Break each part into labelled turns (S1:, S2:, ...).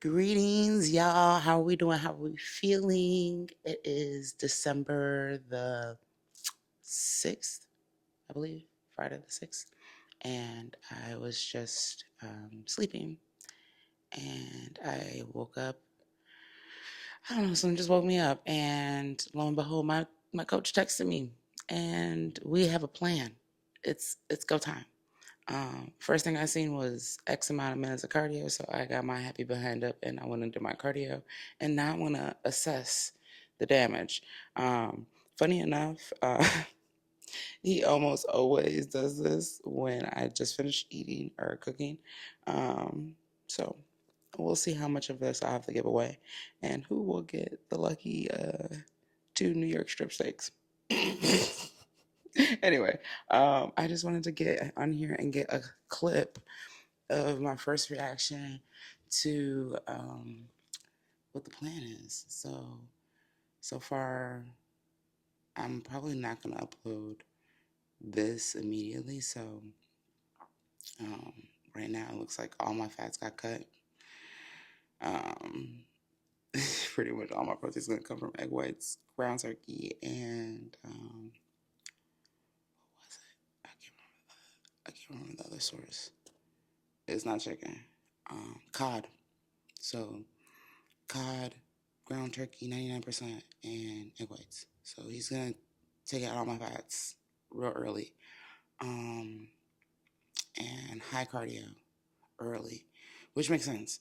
S1: Greetings, y'all. How are we doing? How are we feeling? It is December the 6th, I believe, Friday the 6th. And I was just sleeping. And I woke up. I don't know, someone just woke me up. And lo and behold, my coach texted me. And we have a plan. It's go time. First thing I seen was X amount of minutes of cardio, so I got my happy behind up and I went into my cardio, and now I want to assess the damage. Um, Funny enough, he almost always does this when I just finished eating or cooking. So we'll see how much of this I have to give away, and who will get the lucky two New York strip steaks. Anyway, I just wanted to get on here and get a clip of my first reaction to what the plan is. So far, I'm probably not going to upload this immediately. So um, right now, it looks like all my fats got cut. Um, Pretty much all my protein's going to come from egg whites, ground turkey, and what was it? I can't remember the other source. It's not chicken. Cod. So cod, ground turkey, 99%, and egg whites. So he's gonna take out all my fats real early, um, and high cardio early, which makes sense.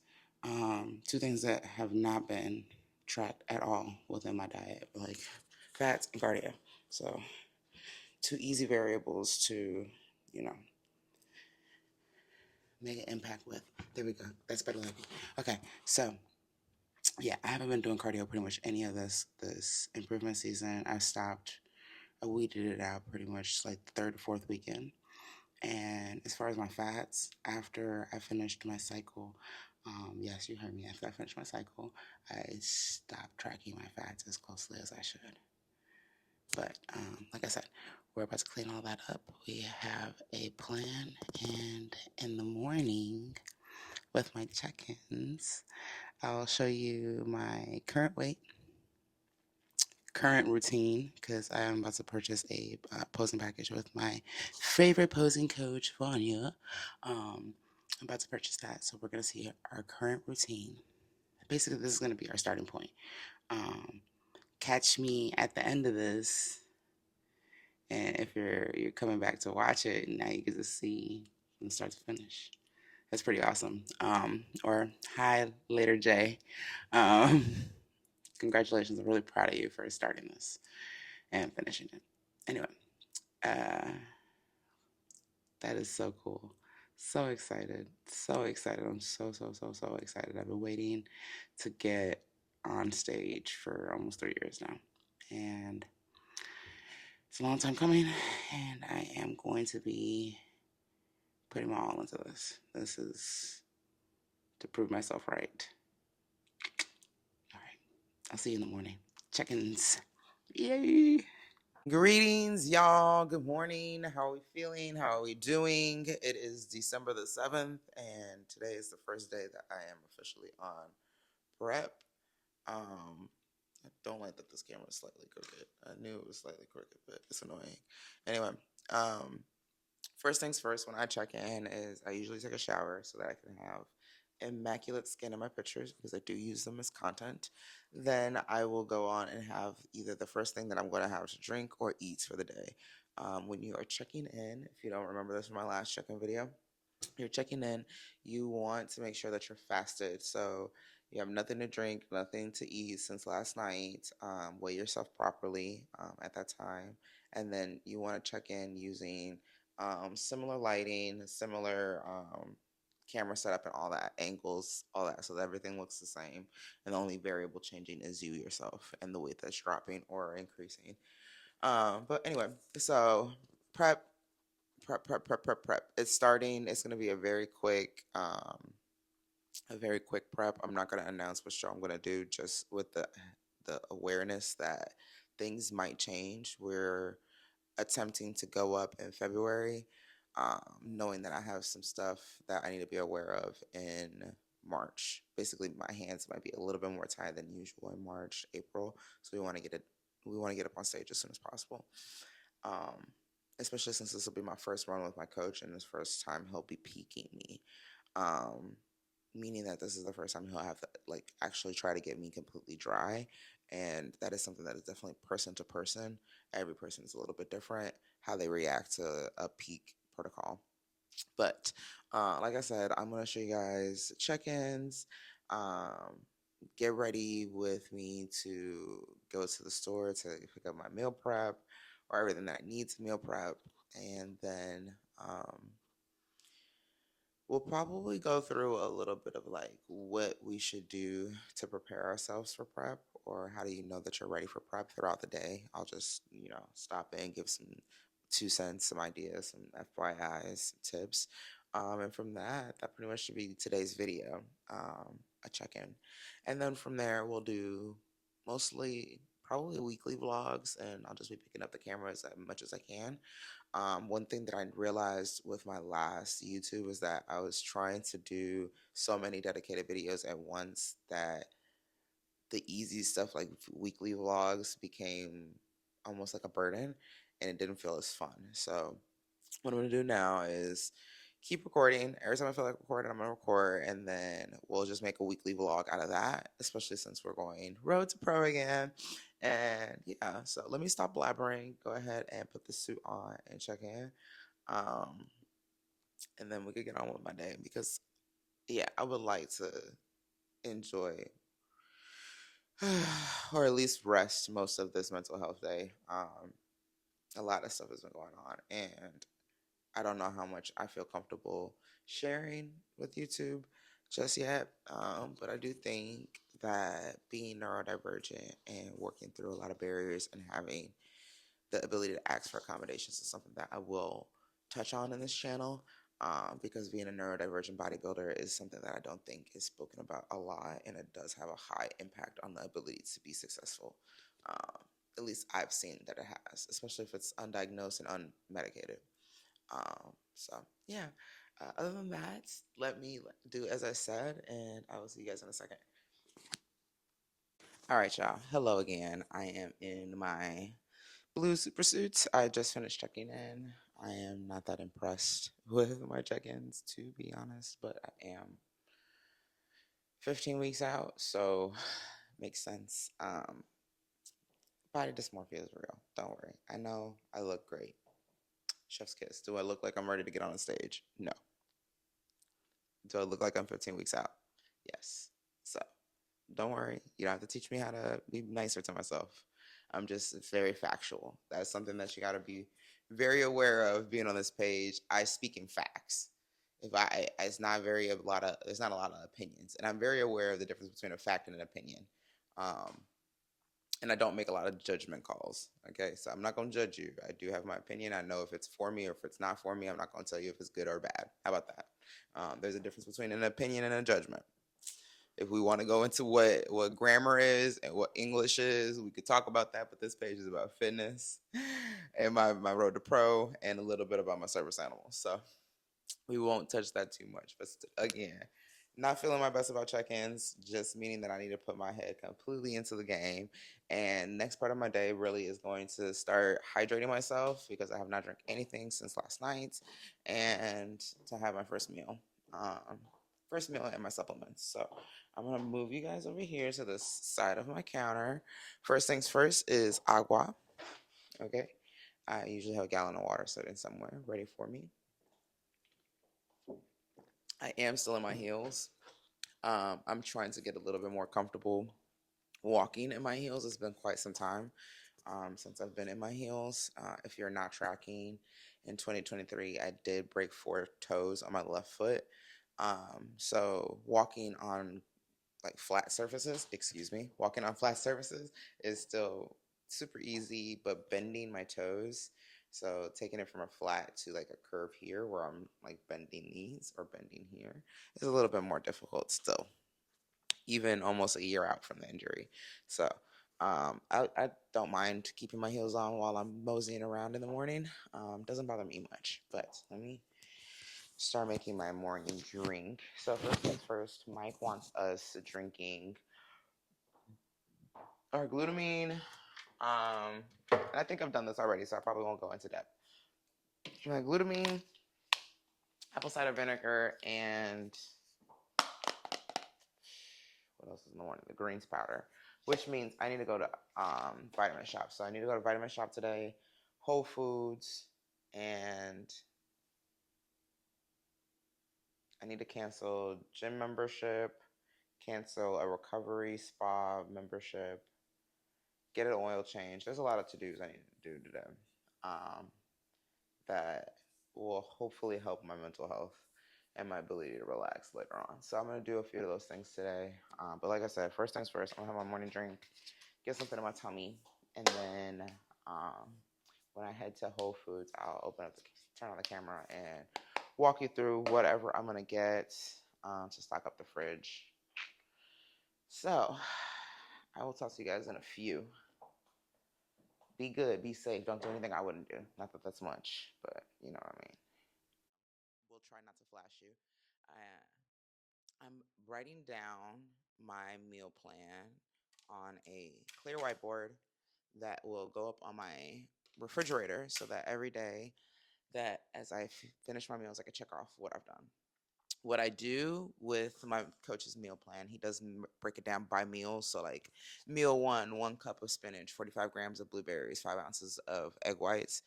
S1: Two things that have not been tracked at all within my diet, like fats and cardio. So two easy variables to, you know, make an impact with. There we go. That's better like it. Okay, so yeah, I haven't been doing cardio pretty much any of this improvement season. I stopped. I weeded it out pretty much like the third or fourth weekend. And as far as my fats, after I finished my cycle, yes, you heard me. After I finished my cycle, I stopped tracking my fats as closely as I should. But like I said, we're about to clean all that up. We have a plan, and in the morning with my check-ins, I'll show you my current weight, current routine, because I am about to purchase a posing package with my favorite posing coach, Vanya. I'm about to purchase that, so we're going to see our current routine. Basically, this is going to be our starting point. Um, Catch me at the end of this, and if you're coming back to watch it, now you get to see from start to finish. That's pretty awesome. Or hi, later Jay. Um, Congratulations. I'm really proud of you for starting this and finishing it. Anyway, uh, that is so cool. So excited. So excited. I'm so excited. I've been waiting to get on stage for almost 3 years now. And it's a long time coming. And I am going to be putting my all into this. This is to prove myself right. All right. I'll see you in the morning. Check ins. Yay. Greetings, y'all. Good morning. How are we feeling? How are we doing? It is December the 7th, and today is the first day that I am officially on prep. I don't like that this camera is slightly crooked. I knew it was slightly crooked, but it's annoying. Anyway, um, first things first, when I check in is I usually take a shower so that I can have immaculate skin in my pictures because I do use them as content. Then I will go on and have either the first thing that I'm going to have to drink or eat for the day. When you are checking in, if you don't remember this from my last check-in video, you're checking in, you want to make sure that you're fasted. So you have nothing to drink, nothing to eat since last night. Weigh yourself properly at that time. And then you want to check in using similar lighting, similar camera setup, and all that, angles, all that, so that everything looks the same. And the only variable changing is you yourself and the weight that's dropping or increasing. But anyway, so prep prep. It's starting. It's gonna be a very quick prep. I'm not gonna announce what show I'm gonna do, just with the awareness that things might change. We're attempting to go up in February, knowing that I have some stuff that I need to be aware of in
S2: March. Basically, my hands might be a little bit more tired than usual in March, April. So we want to get up on stage as soon as possible. Um, Especially since this will be my first run with my coach, and this first time he'll be peaking me. Um, Meaning that this is the first time he'll have to like actually try to get me completely dry, and that is something that is definitely person to person. Every person is a little bit different how they react to a peak protocol. But like I said, I'm gonna show you guys check-ins. Um, get ready with me to go to the store to pick up my meal prep or everything that needs meal prep, and then we'll probably go through a little bit of like what we should do to prepare ourselves for prep, or how do you know that you're ready for prep throughout the day. I'll just, stop in, give some 2 cents, some ideas, some FYIs, some tips. And from that pretty much should be today's video, a check in. And then from there, we'll do mostly probably weekly vlogs, and I'll just be picking up the camera as much as I can. One thing that I realized with my last YouTube was that I was trying to do so many dedicated videos at once that the easy stuff like weekly vlogs became almost like a burden, and it didn't feel as fun. So what I'm gonna do now is keep recording. Every time I feel like recording, I'm gonna record, and then we'll just make a weekly vlog out of that, especially since we're going road to pro again. And yeah, so let me stop blabbering. Go ahead and put the suit on and check in. Um, and then we could get on with my day because, yeah, I would like to enjoy or at least rest most of this mental health day. A lot of stuff has been going on, and I don't know how much I feel comfortable sharing with YouTube just yet. But I do think that being neurodivergent and working through a lot of barriers and having the ability to ask for accommodations is something that I will touch on in this channel. Because being a neurodivergent bodybuilder is something that I don't think is spoken about a lot, and it does have a high impact on the ability to be successful. Um, at least I've seen that it has, especially if it's undiagnosed and unmedicated. So yeah. Other than that, let me do as I said, and I will see you guys in a second. All right, y'all. Hello again. I am in my blue super suit. I just finished checking in. I am not that impressed with my check-ins, to be honest, but I am 15 weeks out, so makes sense. Body dysmorphia is real. Don't worry. I know I look great. Chef's kiss. Do I look like I'm ready to get on the stage? No. Do I look like I'm 15 weeks out? Yes. So don't worry. You don't have to teach me how to be nicer to myself. I'm just very factual. That's something that you got to be very aware of being on this page. I speak in facts. If it's not very a lot of, there's not a lot of opinions, and I'm very aware of the difference between a fact and an opinion. Um, and I don't make a lot of judgment calls. Okay, so I'm not gonna judge you. I do have my opinion. I know if it's for me or if it's not for me. I'm not gonna tell you if it's good or bad. How about that? There's a difference between an opinion and a judgment. If we want to go into what grammar is and what English is, we could talk about that. But this page is about fitness and my road to pro and a little bit about my service animals. So we won't touch that too much. But again, not feeling my best about check-ins, just meaning that I need to put my head completely into the game. And next part of my day really is going to start hydrating myself because I have not drank anything since last night, and to have my first meal. First meal and my supplements. So I'm gonna move you guys over here to the side of my counter. First things first is agua. Okay. I usually have a gallon of water sitting somewhere ready for me. I am still in my heels. I'm trying to get a little bit more comfortable walking in my heels. It's been quite some time since I've been in my heels. If you're not tracking, in 2023, I did break 4 toes on my left foot. So walking on like flat surfaces, excuse me, walking on flat surfaces is still super easy, but bending my toes, so taking it from a flat to like a curve here where I'm like bending these or bending here, is a little bit more difficult still, even almost a year out from the injury. So I don't mind keeping my heels on while I'm moseying around in the morning. Doesn't bother me much, but let me start making my morning drink. So first things first, Mike wants us drinking our glutamine. And I think I've done this already, so I probably won't go into depth. My glutamine, apple cider vinegar, and what else is in the morning? The greens powder, which means I need to go to Vitamin Shop. So I need to go to Vitamin Shop today, Whole Foods, and I need to cancel gym membership, cancel a recovery spa membership, get an oil change. There's a lot of to-dos I need to do today um, that will hopefully help my mental health and my ability to relax later on. So I'm going to do a few of those things today. But like I said, first things first, I'm going to have my morning drink, get something in my tummy, and then when I head to Whole Foods, I'll turn on the camera and walk you through whatever I'm going to get to stock up the fridge. So I will talk to you guys in a few. Be good, be safe. Don't do anything I wouldn't do. Not that that's much, but you know what I mean. We'll try not to flash you. I'm writing down my meal plan on a clear whiteboard that will go up on my refrigerator so that every day that as I finish my meals, I can check off what I've done. What I do with my coach's meal plan, he does break it down by meals. So, like meal one, 1 cup of spinach, 45 grams of blueberries, 5 ounces of egg whites.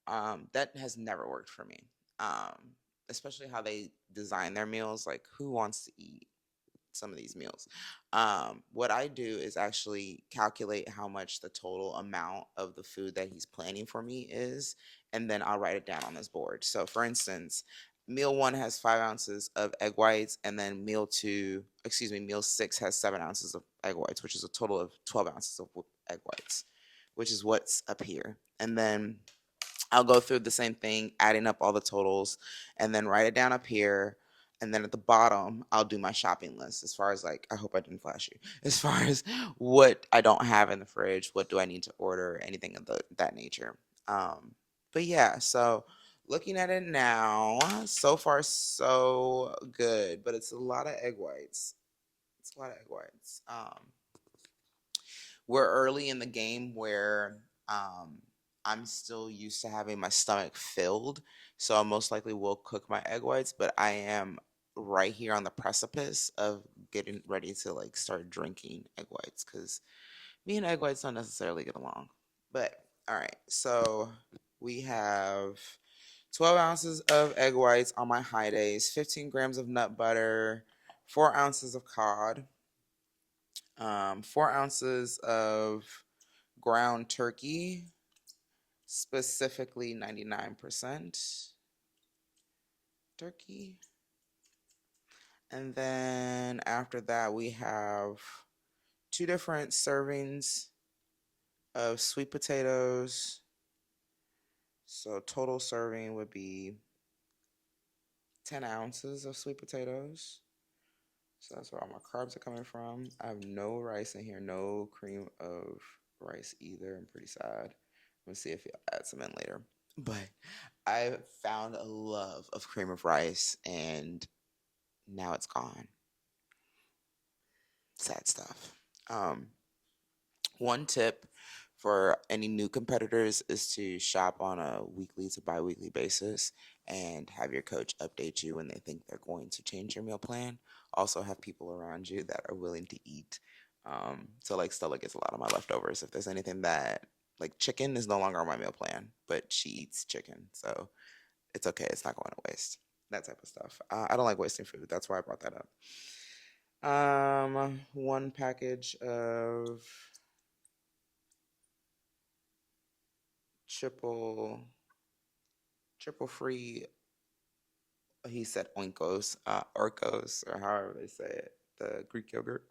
S2: That has never worked for me. Especially how they design their meals. Like, who wants to eat some of these meals? What I do is actually calculate how much the total amount of the food that he's planning for me is, and then I'll write it down on this board. So, for instance, meal one has 5 ounces of egg whites, and then meal six has 7 ounces of egg whites, which is a total of 12 ounces of egg whites, which is what's up here. And then I'll go through the same thing, adding up all the totals, and then write it down up here. And then at the bottom, I'll do my shopping list as far as like, I hope I didn't flash you, as far as what I don't have in the fridge, what do I need to order, anything of that nature. But yeah, so looking at it now, so far so good, but it's a lot of egg whites. It's a lot of egg whites. We're early in the game where I'm still used to having my stomach filled, so I most likely will cook my egg whites, but I am right here on the precipice of getting ready to like start drinking egg whites because me and egg whites don't necessarily get along. But all right, so we have 12 ounces of egg whites on my high days, 15 grams of nut butter, 4 ounces of cod, 4 ounces of ground turkey, specifically 99% turkey. And then after that, we have 2 different servings of sweet potatoes. So total serving would be 10 ounces of sweet potatoes. So that's where all my carbs are coming from. I have no rice in here, no cream of rice either. I'm pretty sad. We'll see if he'll add some in later. But I found a love of cream of rice and now it's gone. Sad stuff. Um, One tip for any new competitors is to shop on a weekly to bi-weekly basis and have your coach update you when they think they're going to change your meal plan. Also have people around you that are willing to eat. So like Stella gets a lot of my leftovers. If there's anything that like chicken is no longer on my meal plan, but she eats chicken. So it's okay. It's not going to waste. That type of stuff. I don't like wasting food. That's why I brought that up. One package of triple free. He said oinkos, orkos, or however they say it. The Greek yogurt,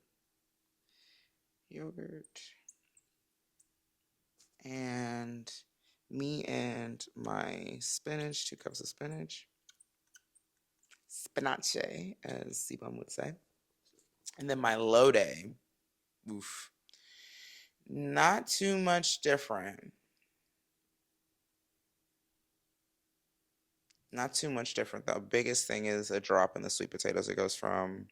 S2: and me and my spinach. 2 cups of spinache, as Sibam would say, and then my low day. Oof, not too much different. Not too much different though. Biggest thing is a drop in the sweet potatoes. It goes from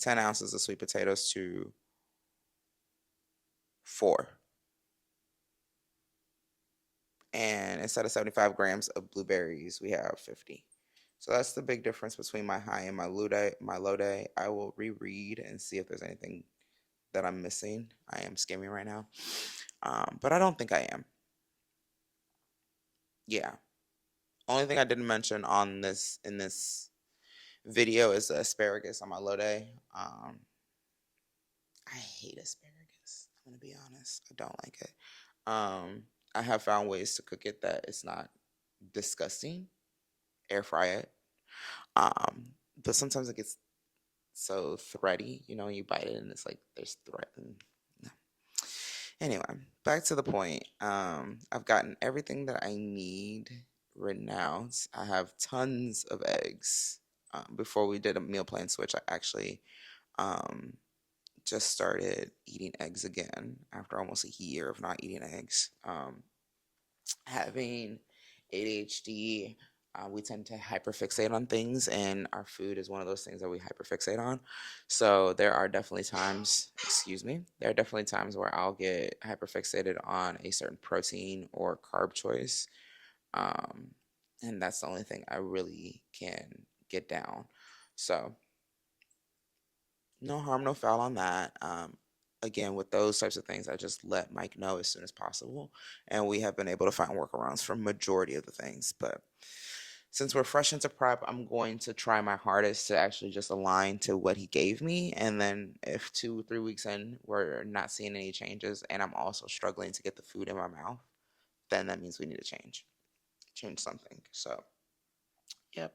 S2: 10 ounces of sweet potatoes to 4. And instead of 75 grams of blueberries, we have 50. So that's the big difference between my high and my low day. My low day, I will reread and see if there's anything that I'm missing. I am skimming right now, but I don't think I am. Yeah. Only thing I didn't mention on this in this video is the asparagus on my low day. I hate asparagus. I'm gonna be honest. I don't like it. I have found ways to cook it that it's not disgusting. Air fry it. But sometimes it gets so thready, you bite it and it's like there's thread. No. Anyway, back to the point. I've gotten everything that I need written out. I have tons of eggs. Before we did a meal plan switch, I actually um, just started eating eggs again after almost a year of not eating eggs. Having ADHD, we tend to hyperfixate on things, and our food is one of those things that we hyperfixate on. So there are definitely times, excuse me, there are definitely times where I'll get hyperfixated on a certain protein or carb choice. Um, and that's the only thing I really can get down. So no harm, no foul on that. Again, with those types of things, I just let Mike know as soon as possible, and we have been able to find workarounds for majority of the things. But since we're fresh into prep, I'm going to try my hardest to actually just align to what he gave me, and then if 2, 3 weeks in we're not seeing any changes, and I'm also struggling to get the food in my mouth, then that means we need to change something. So, yep.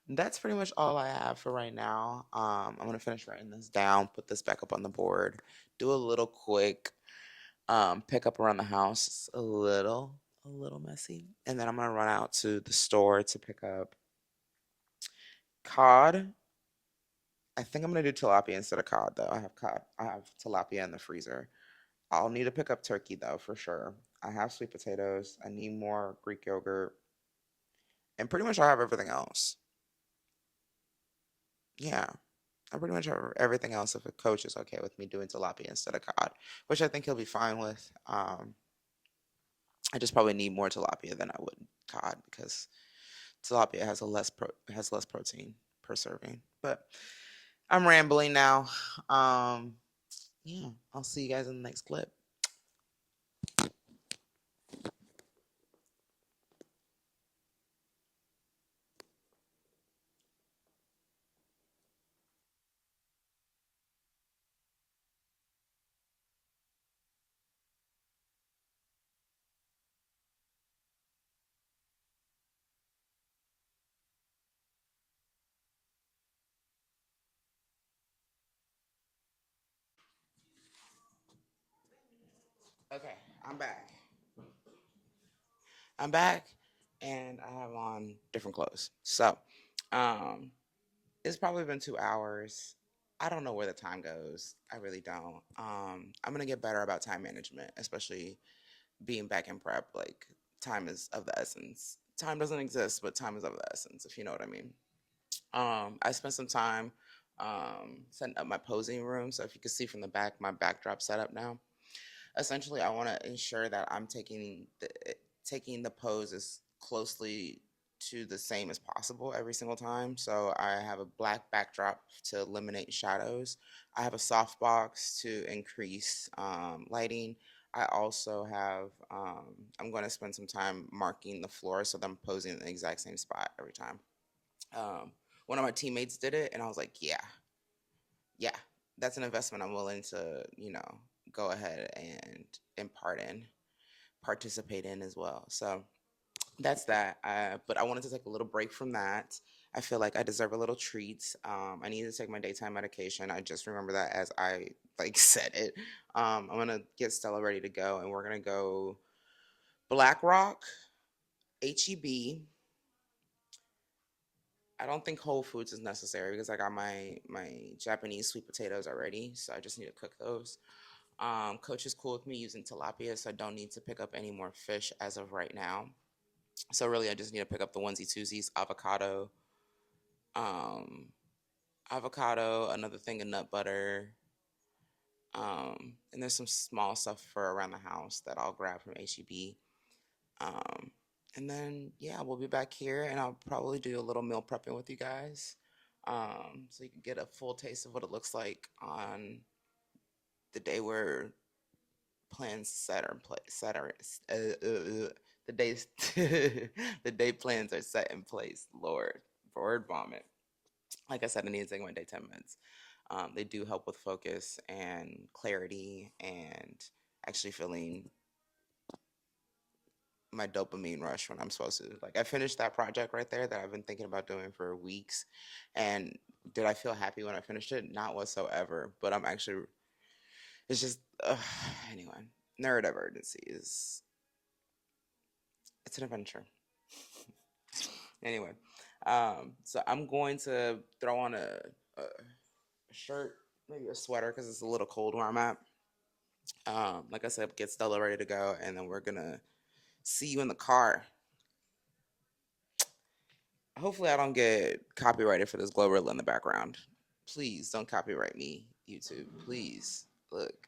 S2: That's pretty much all I have for right now. I'm gonna finish writing this down, put this back up on the board, do a little quick pick up around the house. It's a little messy, and then I'm gonna run out to the store to pick up cod. I think I'm gonna do tilapia instead of cod though. I have cod. I have tilapia in the freezer. I'll need to pick up turkey though for sure. I have sweet potatoes. I need more Greek yogurt, and pretty much I have everything else. Yeah. I pretty much have everything else if a coach is okay with me doing tilapia instead of cod, which I think he'll be fine with. I just probably need more tilapia than I would cod because tilapia has less protein per serving. But I'm rambling now. Um, yeah, I'll see you guys in the next clip. Okay, I'm back. I'm back, and I have on different clothes. So, um, it's probably been 2 hours. I don't know where the time goes. I really don't. I'm gonna get better about time management, especially being back in prep. Like time is of the essence. Time doesn't exist, but time is of the essence, if you know what I mean. I spent some time setting up my posing room. So if you can see from the back, my backdrop setup now. Essentially, I want to ensure that I'm taking the pose as closely to the same as possible every single time. So I have a black backdrop to eliminate shadows. I have a softbox to increase lighting. I also have, I'm going to spend some time marking the floor so that I'm posing in the exact same spot every time. Um, One of my teammates did it, and I was like, yeah, that's an investment I'm willing to, go ahead and impart in, participate in as well. So that's that. But I wanted to take a little break from that. I feel like I deserve a little treat. I need to take my daytime medication. I just remember that as I like said it. I'm gonna get Stella ready to go, and we're gonna go Black Rock, HEB. I don't think Whole Foods is necessary because I got my Japanese sweet potatoes already, so I just need to cook those. Coach is cool with me using tilapia, so I don't need to pick up any more fish as of right now. So really, I just need to pick up the onesie twosies, um, avocado, another thing of nut butter, and there's some small stuff for around the house that I'll grab from HEB. Um, and then yeah, we'll be back here, and I'll probably do a little meal prepping with you guys, so you can get a full taste of what it looks like on the day where plans set are in place. The days, the day plans are set in place. Lord, word vomit. Like I said, I need to take my day 10 minutes. They do help with focus and clarity and actually feeling my dopamine rush when I'm supposed to. Like I finished that project right there that I've been thinking about doing for weeks, and did I feel happy when I finished it? Not whatsoever. But I'm actually, it's just anyway. Neurodivergency is it's an adventure. Anyway, so I'm going to throw on a shirt, maybe a sweater because it's a little cold where I'm at. Like I said, get Stella ready to go, and then we're gonna see you in the car. Hopefully, I don't get copyrighted for this Glorilla in the background. Please don't copyright me, YouTube. Please look.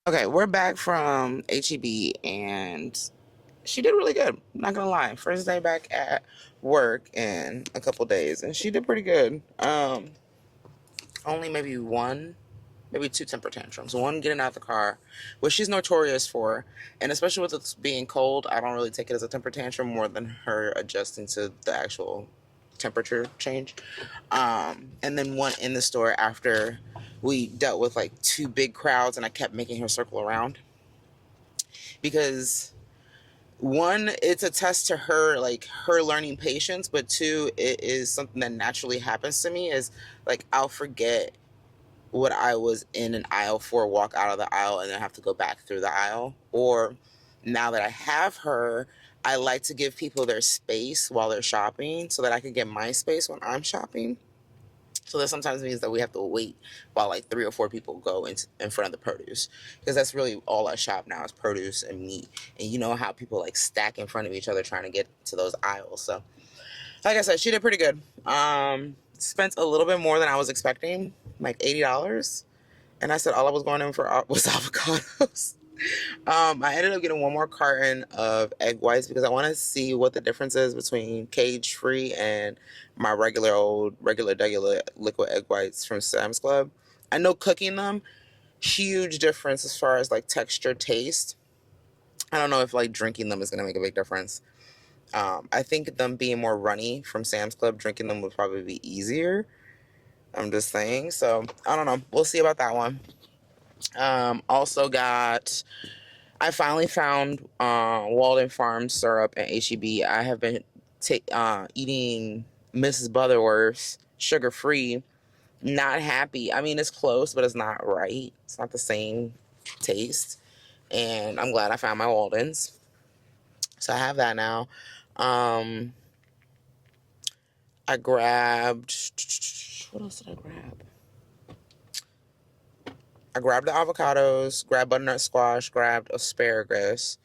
S2: Okay, we're back from HEB, and she did really good. Not gonna lie, first day back at work in a couple days, and she did pretty good. Only maybe two temper tantrums. One, getting out of the car, which she's notorious for, and especially with it being cold, I don't really take it as a temper tantrum more than her adjusting to the actual temperature change. And then one in the store after we dealt with like two big crowds, and I kept making her circle around because one, it's a test to her, like her learning patience, but two, it is something that naturally happens to me. Is like I'll forget what I was in an aisle for, walk out of the aisle, and then have to go back through the aisle. Or now that I have her, I like to give people their space while they're shopping so that I can get my space when I'm shopping. So that sometimes means that we have to wait while like 3 or 4 people go in front of the produce, because that's really all I shop now is produce and meat. And you know how people like stack in front of each other trying to get to those aisles. So like I said, she did pretty good. Spent a little bit more than I was expecting, like $80. And I said all I was going in for was avocados. I ended up getting one more carton of egg whites because I want to see what the difference is between cage free and my regular liquid egg whites from Sam's Club. I know cooking them, huge difference as far as like texture, taste. I don't know if like drinking them is gonna make a big difference. I think them being more runny from Sam's Club, drinking them would probably be easier. I'm just saying. So I don't know. We'll see about that one. Also got I finally found Walden Farm syrup and HEB. I have been eating Mrs. Butterworth's sugar free. Not happy. I mean, it's close, but it's not right. It's not the same taste. And I'm glad I found my Walden's. So I have that now. Um, I grabbed. What else did I grab? I grabbed the avocados, grabbed butternut squash, grabbed asparagus.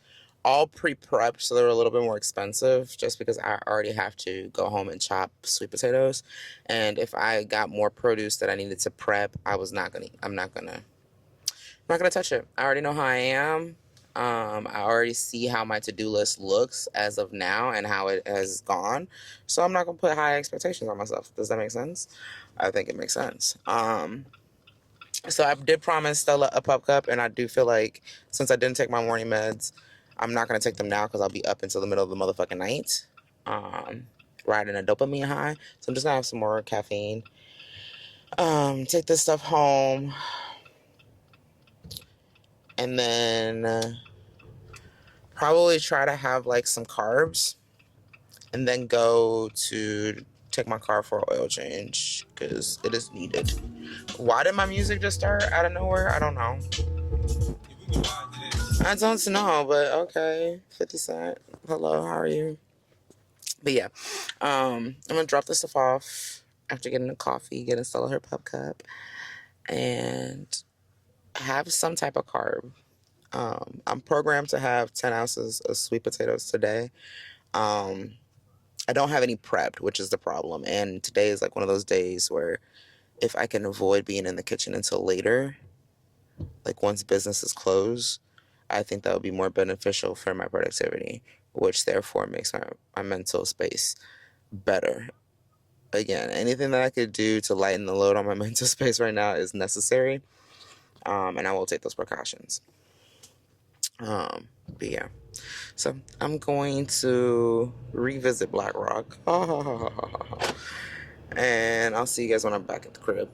S2: all pre-prepped, so they're a little bit more expensive just because I already have to go home and chop sweet potatoes. And if I got more produce that I needed to prep, I'm not gonna touch it. I already know how I am. I already see how my to-do list looks as of now and how it has gone. So I'm not gonna put high expectations on myself. Does that make sense? I think it makes sense. So I did promise Stella a pup cup, and I do feel like since I didn't take my morning meds, I'm not gonna take them now because I'll be up until the middle of the motherfucking night, riding a dopamine high. So I'm just gonna have some more caffeine. Take this stuff home, and then probably try to have like some carbs, and then go to take my car for an oil change because it is needed. Why did my music just start out of nowhere? I don't know. I don't know, but okay. 50 Cent. Hello, how are you? But yeah, I'm gonna drop this stuff off after getting a coffee, getting Stella her pup cup, and have some type of carb. I'm programmed to have 10 ounces of sweet potatoes today. Um, I don't have any prepped, which is the problem. And today is like one of those days where if I can avoid being in the kitchen until later, like once business is closed, I think that would be more beneficial for my productivity, which therefore makes my mental space better. Again, anything that I could do to lighten the load on my mental space right now is necessary, and I will take those precautions. But yeah, so I'm going to revisit Black Rock, and I'll see you guys when I'm back at the crib.